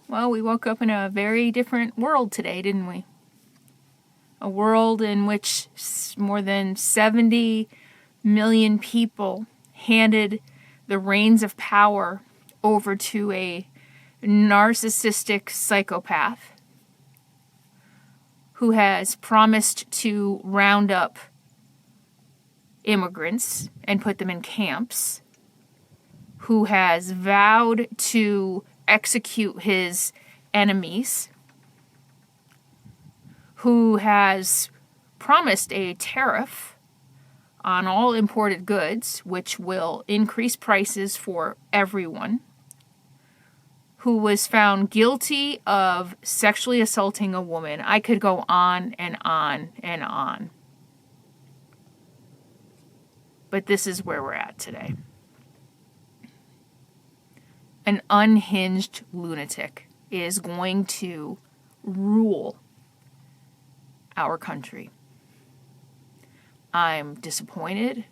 Well, we woke up in a very different world today, didn't we? A world in which more than 70 million people handed the reins of power over to a narcissistic psychopath who has promised to round up immigrants and put them in camps, who has vowed to execute his enemies, who has promised a tariff on all imported goods, which will increase prices for everyone, who was found guilty of sexually assaulting a woman. I could go on and on and on. But this is where we're at today. An unhinged lunatic is going to rule our country. I'm disappointed.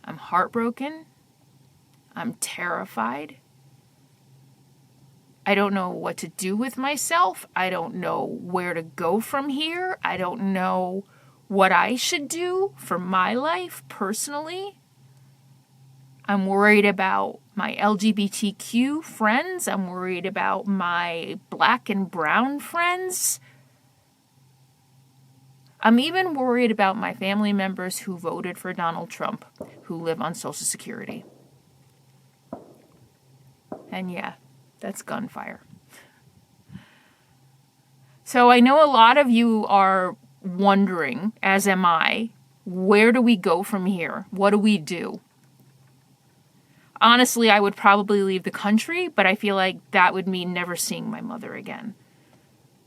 I'm heartbroken. I'm terrified. I don't know what to do with myself. I don't know where to go from here. I don't know what I should do for my life personally. I'm worried about my LGBTQ friends. I'm worried about my black and brown friends. I'm even worried about my family members who voted for Donald Trump, who live on Social Security. And yeah, that's gunfire. So I know a lot of you are wondering, as am I, where do we go from here? What do we do? Honestly, I would probably leave the country, but I feel like that would mean never seeing my mother again.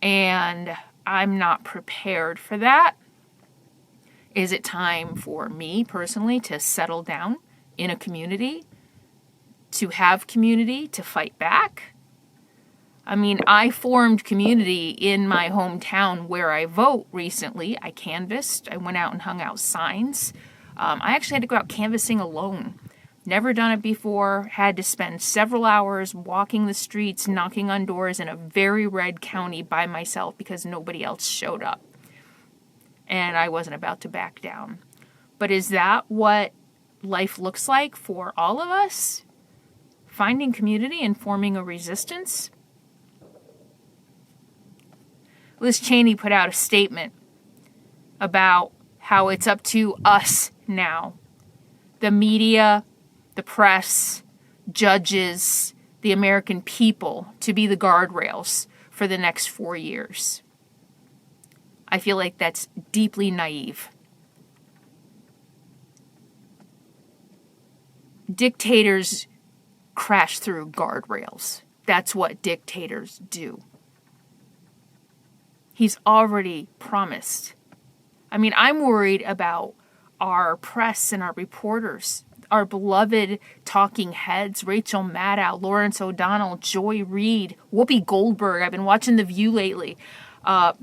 And I'm not prepared for that. Is it time for me personally to settle down in a community, to have community, to fight back? I mean, I formed community in my hometown where I vote recently. I canvassed. I went out and hung out signs. I actually had to go out canvassing alone. Never done it before. Had to spend several hours walking the streets, knocking on doors in a very red county by myself because nobody else showed up. And I wasn't about to back down. But is that what life looks like for all of us? Finding community and forming a resistance? Liz Cheney put out a statement about how it's up to us now. The media, the press, judges, the American people to be the guardrails for the next 4 years. I feel like that's deeply naive. Dictators crash through guardrails. That's what dictators do. He's already promised. I mean, I'm worried about our press and our reporters, our beloved talking heads, Rachel Maddow, Lawrence O'Donnell, Joy Reid, Whoopi Goldberg. I've been watching The View lately.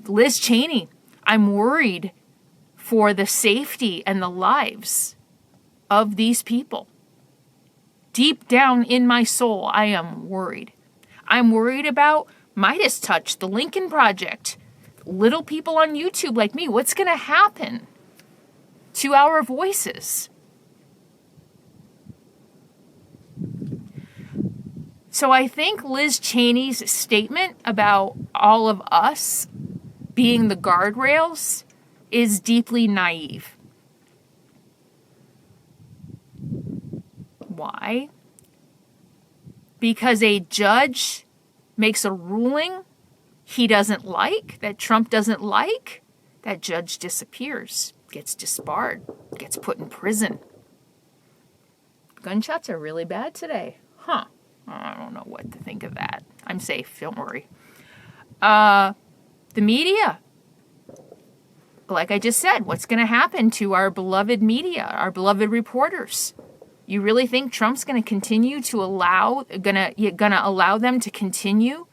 Liz Cheney. I'm worried for the safety and the lives of these people. Deep down in my soul, I am worried. I'm worried about Midas Touch, the Lincoln Project, little people on YouTube like me. What's going to happen to our voices? So I think Liz Cheney's statement about all of us being the guardrails is deeply naive. Why? Because a judge makes a ruling he doesn't like, that Trump doesn't like, that judge disappears, gets disbarred, gets put in prison. Gunshots are really bad today. Huh. I don't know what to think of that. I'm safe, don't worry. The media. Like I just said, what's going to happen to our beloved media, our beloved reporters? You really think Trump's going to continue to allow them to continue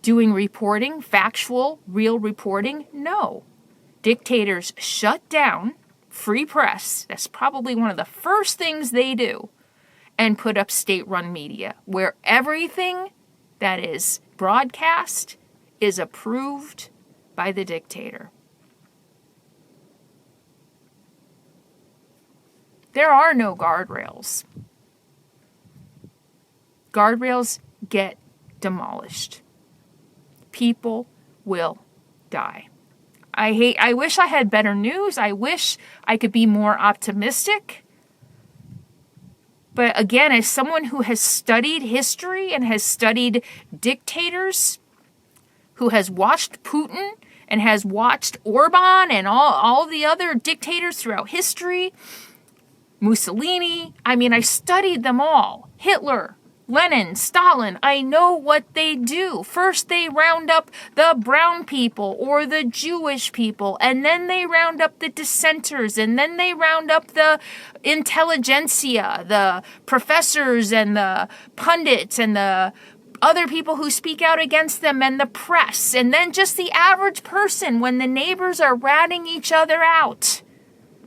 doing reporting, factual, real reporting? No. Dictators shut down free press. That's probably one of the first things they do. And put up state-run media where everything that is broadcast is approved by the dictator. There are no guardrails. Guardrails get demolished. People will die. I wish I had better news. I wish I could be more optimistic. But again, as someone who has studied history and has studied dictators, who has watched Putin and has watched Orban and all the other dictators throughout history, Mussolini, I studied them all. Hitler, Lenin, Stalin, I know what they do. First they round up the brown people or the Jewish people, and then they round up the dissenters, and then they round up the intelligentsia, the professors and the pundits and the other people who speak out against them and the press, and then just the average person when the neighbors are ratting each other out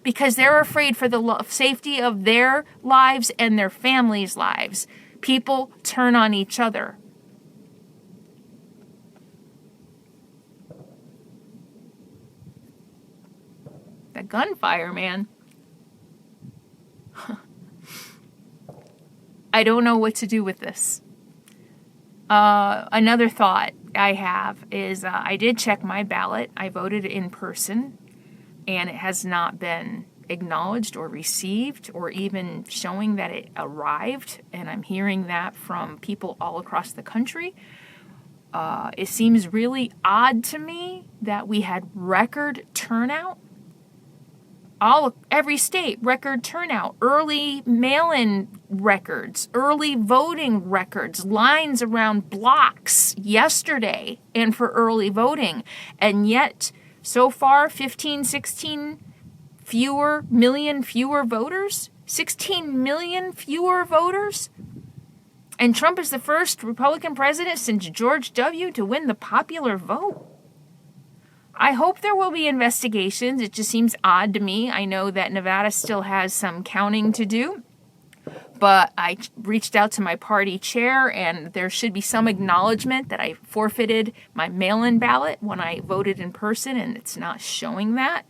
because they're afraid for the safety of their lives and their families' lives. People turn on each other. The gunfire, man. I don't know what to do with this. Another thought I have is I did check my ballot. I voted in person, and it has not been acknowledged or received or even showing that it arrived, and I'm hearing that from people all across the country. It seems really odd to me that we had record turnout. Every state, record turnout, early mail-in records, early voting records, lines around blocks yesterday and for early voting. And yet, so far, 16 million fewer voters? 16 million fewer voters? And Trump is the first Republican president since George W. to win the popular vote. I hope there will be investigations. It just seems odd to me. I know that Nevada still has some counting to do, but I reached out to my party chair, and there should be some acknowledgement that I forfeited my mail-in ballot when I voted in person, and it's not showing that.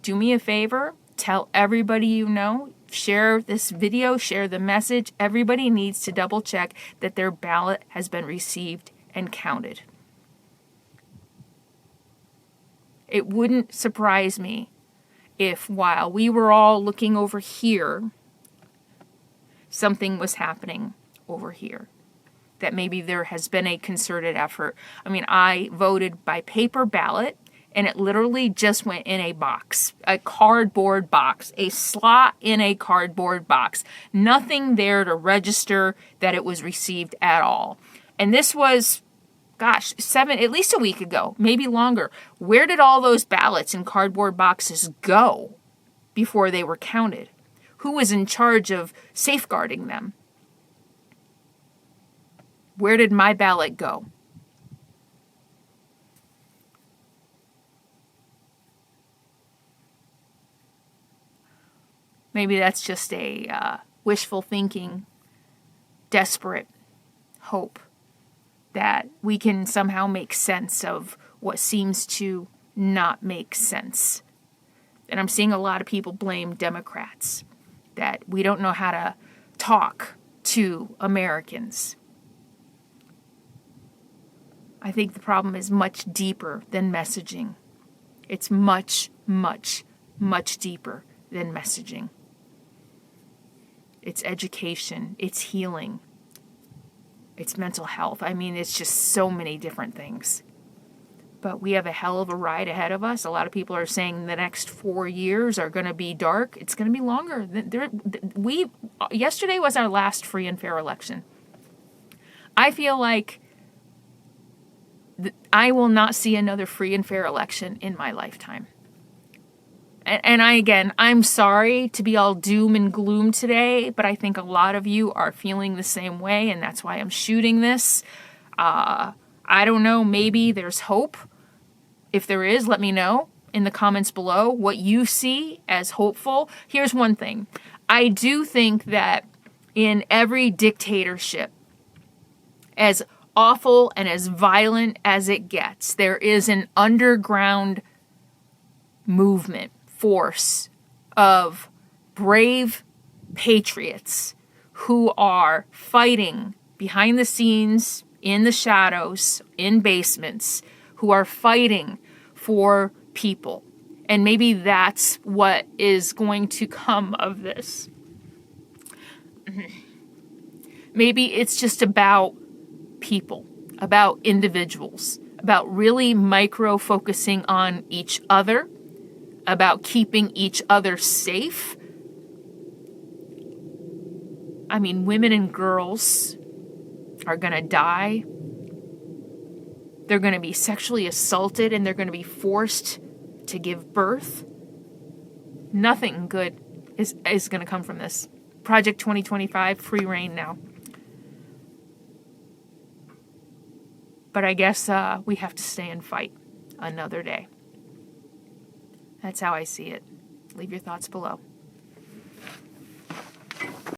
Do me a favor, tell everybody you know, share this video, share the message. Everybody needs to double check that their ballot has been received and counted. It wouldn't surprise me if while we were all looking over here, something was happening over here. That maybe there has been a concerted effort. I voted by paper ballot, and it literally just went in a box, a cardboard box, a slot in a cardboard box. Nothing there to register that it was received at all. And this was, at least a week ago, maybe longer. Where did all those ballots in cardboard boxes go before they were counted? Who was in charge of safeguarding them? Where did my ballot go? Maybe that's just a wishful thinking, desperate hope that we can somehow make sense of what seems to not make sense. And I'm seeing a lot of people blame Democrats, that we don't know how to talk to Americans. I think the problem is much deeper than messaging. It's much, much, much deeper than messaging. It's education, it's healing, it's mental health. It's just so many different things. But we have a hell of a ride ahead of us. A lot of people are saying the next 4 years are going to be dark. It's going to be longer. Yesterday was our last free and fair election. I feel like I will not see another free and fair election in my lifetime. And I'm sorry to be all doom and gloom today, but I think a lot of you are feeling the same way, and that's why I'm shooting this. I don't know, maybe there's hope. If there is, let me know in the comments below what you see as hopeful. Here's one thing. I do think that in every dictatorship, as awful and as violent as it gets, there is an underground movement, force of brave patriots who are fighting behind the scenes, in the shadows, in basements, who are fighting for people. And maybe that's what is going to come of this. Maybe it's just about people, about individuals, about really micro-focusing on each other, about keeping each other safe. I mean, women and girls are going to die. They're going to be sexually assaulted and they're going to be forced to give birth. Nothing good is going to come from this. Project 2025, free reign now. But I guess we have to stay and fight another day. That's how I see it. Leave your thoughts below.